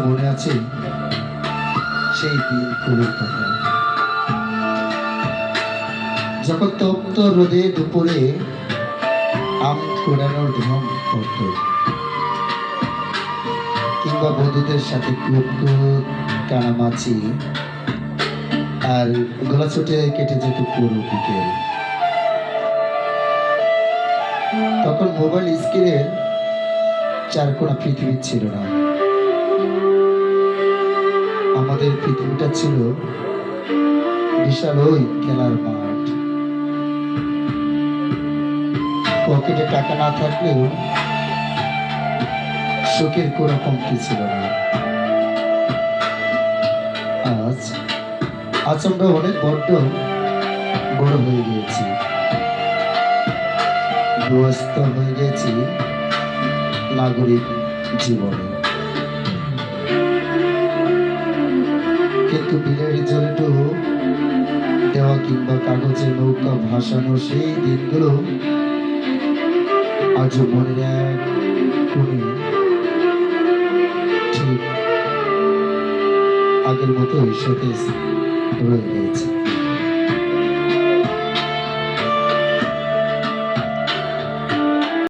মনে আছে সেই দিনগুলোর কথা, যখন তপ্ত রোদে দুপুরে আম কুড়ানোর ঢং করত, কিংবা বন্ধুদের সাথে কুকুর কানামাছি আর গলা ছুটে কেটে যেত পুরো বিকেল। তখন মোবাইল স্ক্রিনের চারকোনা পৃথিবী ছিল না, আমাদের পৃথিবীটা ছিল বিশাল ওই খেলার মাঠ। পকেটে টাকা না থাকলেও সুখের কোনো কমতি ছিল না। আজ আজ আমরা অনেক বড় হয়ে গিয়েছি, ব্যস্ত হয়ে গেছি নাগরিক জীবনে, কিন্তু বিলের জলে দেওয়া কিংবা কাগজের নৌকা ভাসানো সেই দিনগুলো আজও মনের এক কোণে ঠিক আগের মতোই সতেজ রয়ে গেছে।